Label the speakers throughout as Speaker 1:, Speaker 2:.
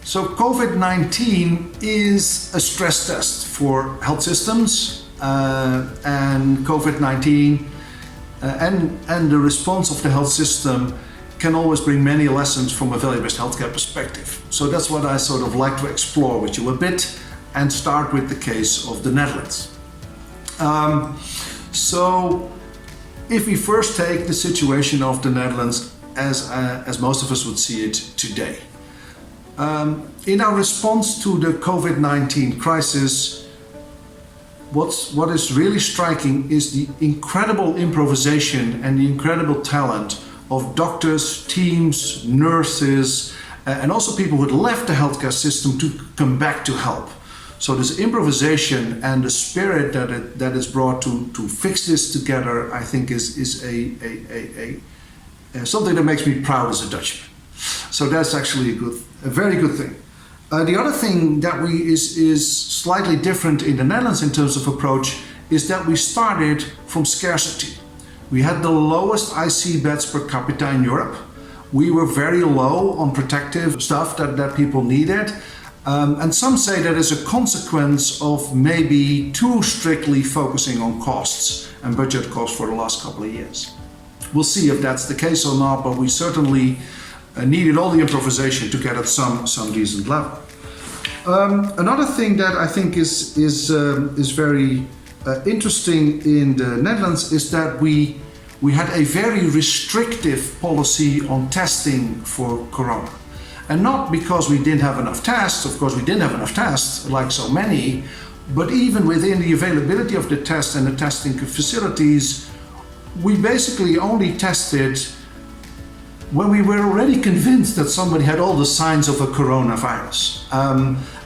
Speaker 1: So COVID-19 is a stress test for health systems, and COVID-19 and the response of the health system can always bring many lessons from a value-based healthcare perspective. So that's what I sort of like to explore with you a bit and start with the case of the Netherlands. So if we first take the situation of the Netherlands as most of us would see it today. In our response to the COVID-19 crisis, what is really striking is the incredible improvisation and the incredible talent of doctors, teams, nurses, and also people who had left the healthcare system to come back to help. So this improvisation and the spirit that is brought to fix this together, I think is something that makes me proud as a Dutchman. So that's actually a very good thing. The other thing that is slightly different in the Netherlands in terms of approach is that we started from scarcity. We had the lowest IC beds per capita in Europe. We were very low on protective stuff that people needed. And some say that is a consequence of maybe too strictly focusing on costs and budget costs for the last couple of years. We'll see if that's the case or not, but we certainly needed all the improvisation to get at some decent level. Another thing that I think is very interesting in the Netherlands is that we had a very restrictive policy on testing for corona. And not because we didn't have enough tests, of course we didn't have enough tests like so many, but even within the availability of the tests and the testing facilities, we basically only tested when we were already convinced that somebody had all the signs of a coronavirus.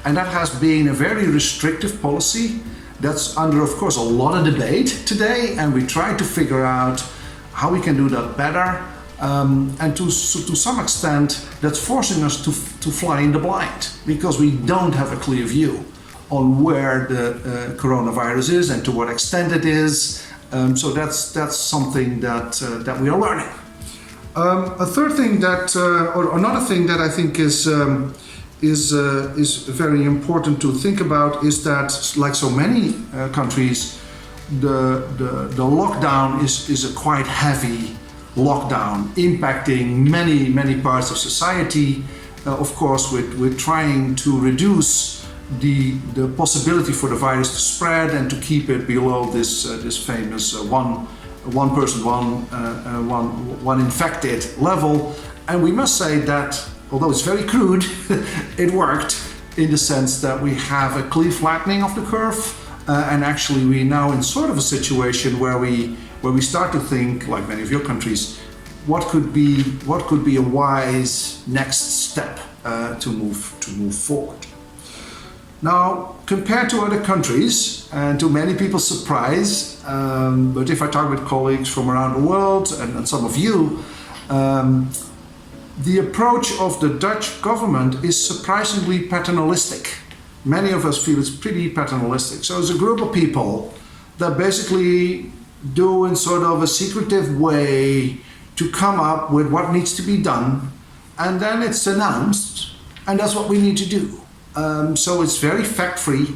Speaker 1: And that has been a very restrictive policy that's under, of course, a lot of debate today, and we try to figure out how we can do that better. And to some extent, that's forcing us to fly in the blind, because we don't have a clear view on where the coronavirus is and to what extent it is. So that's something that we are learning. A third thing or another thing that I think is very important to think about is that, like so many countries, the lockdown is a quite heavy lockdown, impacting many parts of society. Of course, we're trying to reduce the possibility for the virus to spread and to keep it below this famous one person, one infected level. And we must say that, although it's very crude, it worked in the sense that we have a clear flattening of the curve, and actually we're now in sort of a situation where we start to think, like many of your countries, what could be a wise next step to move forward. Now, compared to other countries, and to many people's surprise, but if I talk with colleagues from around the world and some of you, the approach of the Dutch government is surprisingly paternalistic. Many of us feel it's pretty paternalistic. So it's a group of people that basically do in sort of a secretive way to come up with what needs to be done, and then it's announced, and that's what we need to do. So it's very fact-free.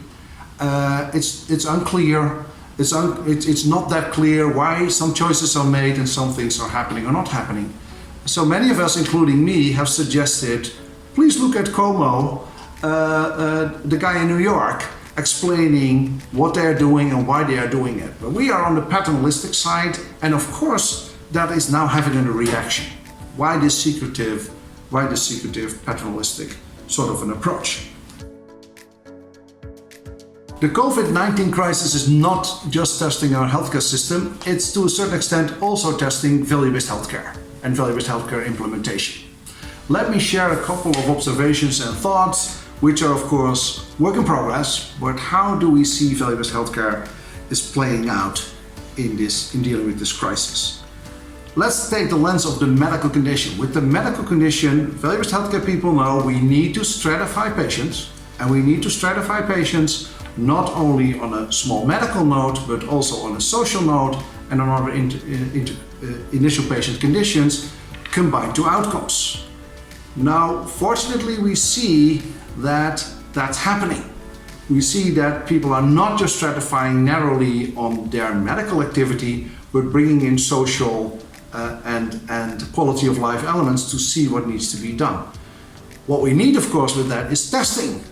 Speaker 1: It's unclear. It's not that clear why some choices are made and some things are happening or not happening. So many of us, including me, have suggested, please look at Como, the guy in New York, explaining what they're doing and why they are doing it. But we are on the paternalistic side, and of course that is now having a reaction. Why this secretive, paternalistic sort of an approach? The COVID-19 crisis is not just testing our healthcare system, it's to a certain extent also testing value-based healthcare and value-based healthcare implementation. Let me share a couple of observations and thoughts, which are of course work in progress, but how do we see value-based healthcare is playing out in dealing with this crisis? Let's take the lens of the medical condition. With the medical condition, value-based healthcare people know we need to stratify patients, and we need to stratify patients not only on a small medical note, but also on a social note and on other initial patient conditions combined to outcomes. Now, fortunately, we see that that's happening. We see that people are not just stratifying narrowly on their medical activity, but bringing in social and quality of life elements to see what needs to be done. What we need, of course, with that is testing,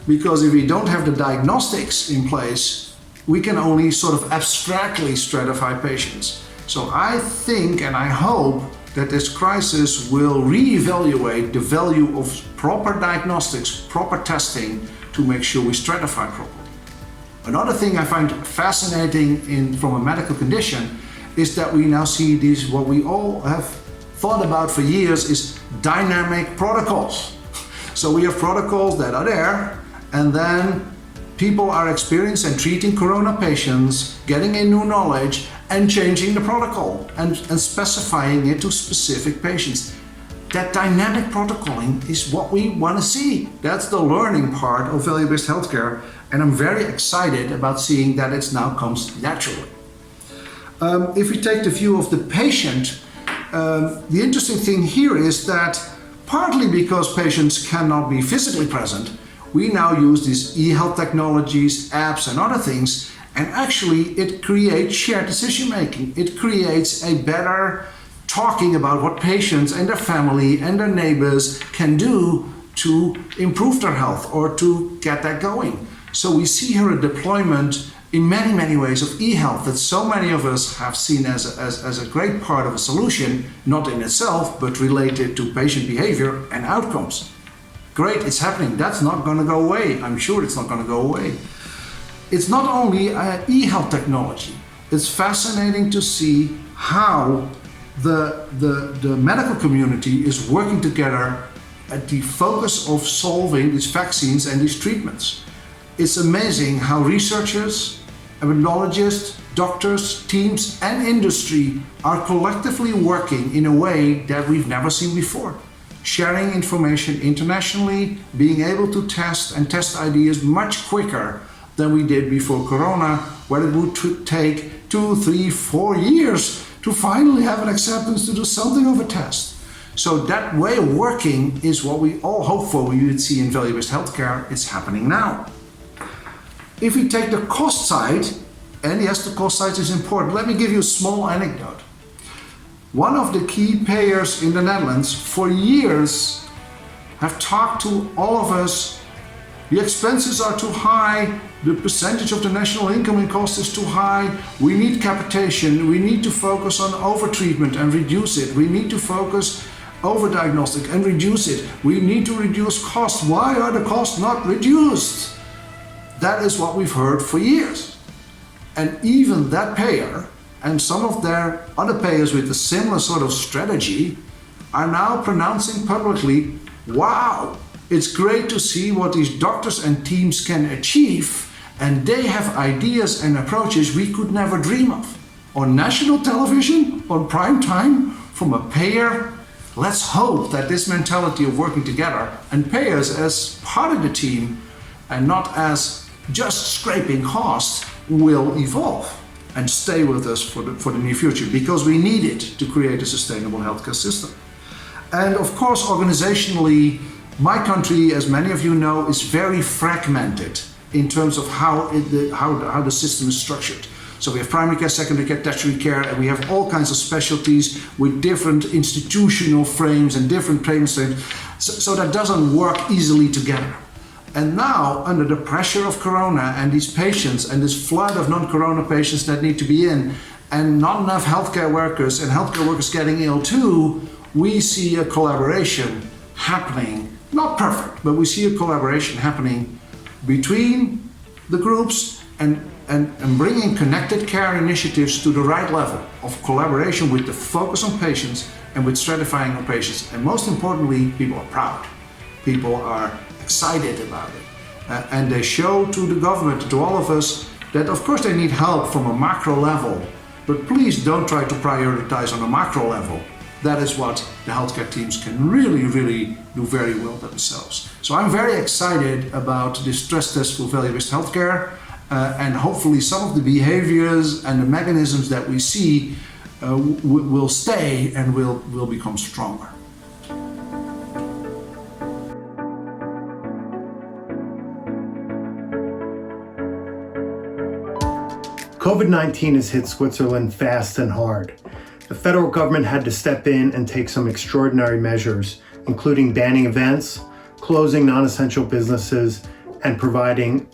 Speaker 1: because if we don't have the diagnostics in place, we can only sort of abstractly stratify patients. So I think and I hope that this crisis will reevaluate the value of proper diagnostics, proper testing, to make sure we stratify properly. Another thing I find fascinating from a medical condition is that we now see these, what we all have thought about for years, is dynamic protocols. So we have protocols that are there, and then people are experiencing and treating corona patients, getting in new knowledge and changing the protocol and specifying it to specific patients. That dynamic protocoling is what we want to see. That's the learning part of value-based healthcare, and I'm very excited about seeing that it now comes naturally. If we take the view of the patient, the interesting thing here is that partly because patients cannot be physically present, we now use these e-health technologies, apps and other things, and actually it creates shared decision making. It creates a better talking about what patients and their family and their neighbors can do to improve their health or to get that going. So we see here a deployment in many, many ways of e-health that so many of us have seen as a great part of a solution, not in itself, but related to patient behavior and outcomes. Great, it's happening. That's not going to go away. I'm sure it's not going to go away. It's not only e-health technology. It's fascinating to see how the medical community is working together at the focus of solving these vaccines and these treatments. It's amazing how researchers, immunologists, doctors, teams and industry are collectively working in a way that we've never seen before. Sharing information internationally, being able to test ideas much quicker than we did before Corona, where it would take 2, 3, 4 years to finally have an acceptance to do something of a test. So that way of working is what we all hope for we would see in value-based healthcare. It's happening now. If we take the cost side, and yes, the cost side is important, let me give you a small anecdote. One of the key payers in the Netherlands for years have talked to all of us. The expenses are too high, the percentage of the national income in cost is too high, we need capitation, we need to focus on overtreatment and reduce it, we need to focus overdiagnostic and reduce it, we need to reduce costs. Why are the costs not reduced? That is what we've heard for years. And even that payer and some of their other payers with a similar sort of strategy are now pronouncing publicly, wow, it's great to see what these doctors and teams can achieve, and they have ideas and approaches we could never dream of. On national television, on prime time, from a payer. Let's hope that this mentality of working together and payers as part of the team and not as just scraping costs will evolve and stay with us for the near future, because we need it to create a sustainable healthcare system. And of course, organizationally, my country, as many of you know, is very fragmented in terms of how the system is structured. So we have primary care, secondary care, tertiary care, and we have all kinds of specialties with different institutional frames and different payment streams. So that doesn't work easily together. And now, under the pressure of Corona and these patients and this flood of non-Corona patients that need to be in, and not enough healthcare workers and healthcare workers getting ill too, we see a collaboration happening. Not perfect, but we see a collaboration happening between the groups and bringing connected care initiatives to the right level of collaboration with the focus on patients and with stratifying on patients. And most importantly, people are proud. People are excited about it. And they show to the government, to all of us, that of course they need help from a macro level, but please don't try to prioritize on a macro level. That is what the healthcare teams can really do very well themselves. So I'm very excited about this stress test for value-based healthcare, and hopefully some of the behaviors and the mechanisms that we see will stay and will become stronger.
Speaker 2: COVID-19 has hit Switzerland fast and hard. The federal government had to step in and take some extraordinary measures, including banning events, closing non-essential businesses, and providing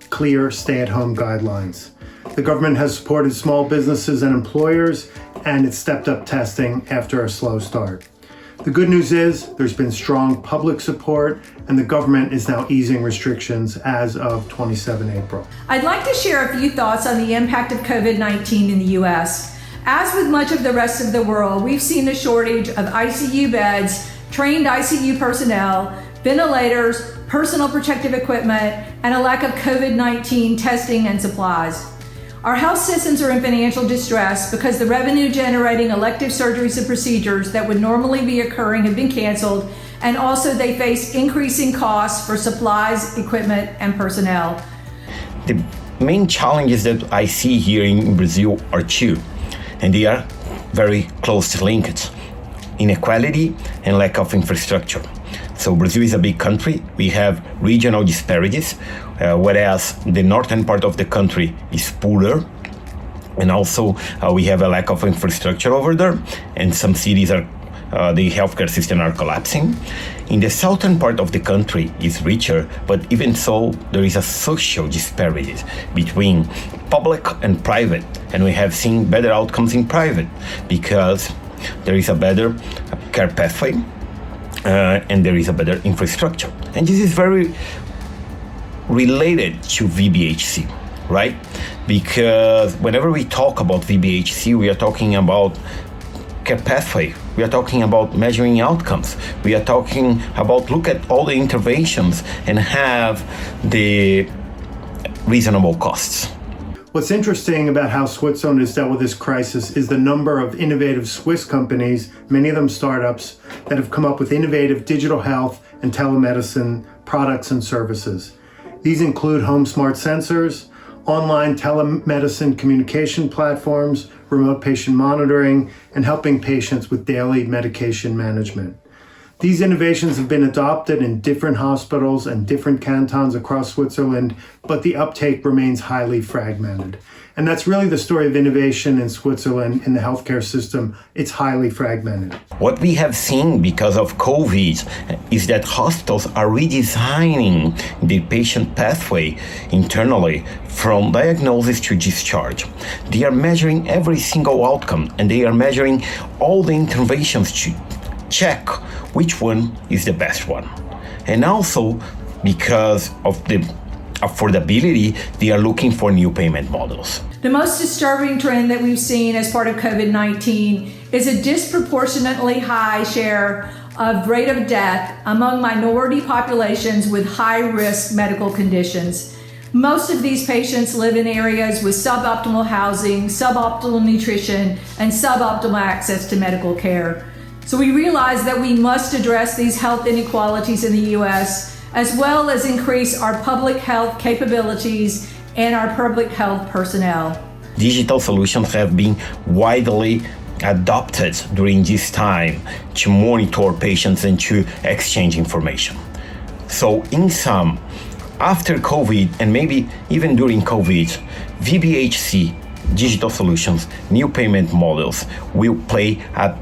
Speaker 2: clear stay-at-home guidelines. The government has supported small businesses and employers, and it stepped up testing after a slow start. The good news is there's been strong public support, and the government is now easing restrictions as of 27 April.
Speaker 3: I'd like to share a few thoughts on the impact of COVID-19 in the U.S. As with much of the rest of the world, we've seen a shortage of ICU beds, trained ICU personnel, ventilators, personal protective equipment, and a lack of COVID-19 testing and supplies. Our health systems are in financial distress because the revenue-generating elective surgeries and procedures that would normally be occurring have been canceled, and also they face increasing costs for supplies, equipment, and personnel.
Speaker 4: The main challenges that I see here in Brazil are two, and they are very closely linked: inequality and lack of infrastructure. So Brazil is a big country. We have regional disparities, whereas the northern part of the country is poorer. And also we have a lack of infrastructure over there, and some cities are, the healthcare system are collapsing. In the southern part of the country is richer, but even so, there is a social disparity between public and private. And we have seen better outcomes in private because there is a better care pathway, and there is a better infrastructure. And this is very related to VBHC, right? Because whenever we talk about VBHC, we are talking about care pathway. We are talking about measuring outcomes. We are talking about look at all the interventions and have the reasonable costs.
Speaker 2: What's interesting about how Switzerland has dealt with this crisis is the number of innovative Swiss companies, many of them startups, that have come up with innovative digital health and telemedicine products and services. These include home smart sensors, online telemedicine communication platforms, remote patient monitoring, and helping patients with daily medication management. These innovations have been adopted in different hospitals and different cantons across Switzerland, but the uptake remains highly fragmented. And that's really the story of innovation in Switzerland in the healthcare system. It's highly fragmented.
Speaker 4: What we have seen because of COVID is that hospitals are redesigning the patient pathway internally from diagnosis to discharge. They are measuring every single outcome, and they are measuring all the interventions to check which one is the best one. And also, because of the affordability, they are looking for new payment models.
Speaker 3: The most disturbing trend that we've seen as part of COVID-19 is a disproportionately high share of rate of death among minority populations with high-risk medical conditions. Most of these patients live in areas with suboptimal housing, suboptimal nutrition, and suboptimal access to medical care. So we realize that we must address these health inequalities in the U.S., as well as increase our public health capabilities and our public health personnel.
Speaker 4: Digital solutions have been widely adopted during this time to monitor patients and to exchange information. So in sum, after COVID and maybe even during COVID, VBHC, digital solutions, new payment models will play a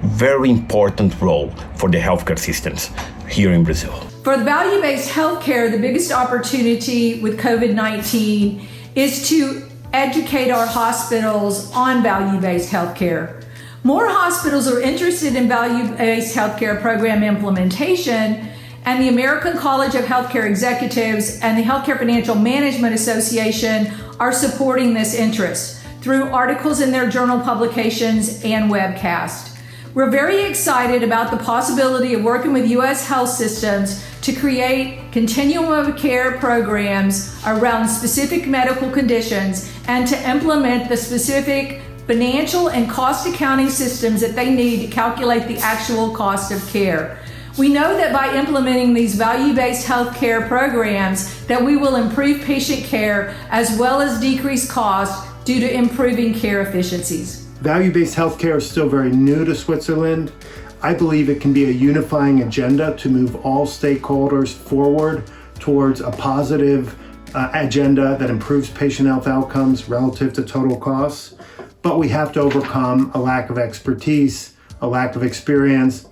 Speaker 4: very important role for the healthcare systems here in Brazil.
Speaker 3: For the value-based healthcare, the biggest opportunity with COVID-19 is to educate our hospitals on value-based healthcare. More hospitals are interested in value-based healthcare program implementation, and the American College of Healthcare Executives and the Healthcare Financial Management Association are supporting this interest through articles in their journal publications and webcasts. We're very excited about the possibility of working with U.S. health systems to create continuum of care programs around specific medical conditions and to implement the specific financial and cost accounting systems that they need to calculate the actual cost of care. We know that by implementing these value-based healthcare programs that we will improve patient care as well as decrease costs due to improving care efficiencies.
Speaker 2: Value-based healthcare is still very new to Switzerland. I believe it can be a unifying agenda to move all stakeholders forward towards a positive agenda that improves patient health outcomes relative to total costs, but we have to overcome a lack of expertise, a lack of experience,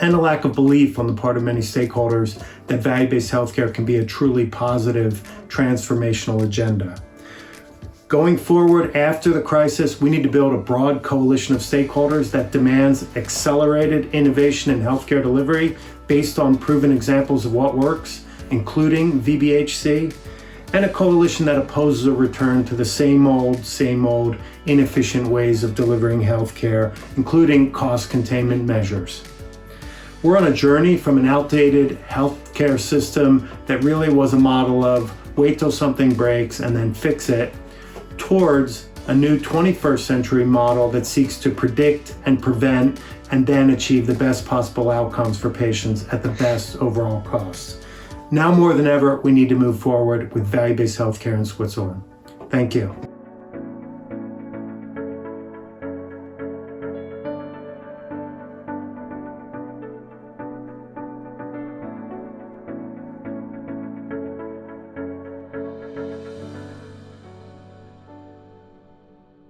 Speaker 2: and a lack of belief on the part of many stakeholders that value-based healthcare can be a truly positive, transformational agenda. Going forward after the crisis, we need to build a broad coalition of stakeholders that demands accelerated innovation in healthcare delivery based on proven examples of what works, including VBHC, and a coalition that opposes a return to the same old, inefficient ways of delivering healthcare, including cost containment measures. We're on a journey from an outdated healthcare system that really was a model of wait till something breaks and then fix it, towards a new 21st century model that seeks to predict and prevent and then achieve the best possible outcomes for patients at the best overall costs. Now more than ever, we need to move forward with value-based healthcare in Switzerland. Thank you.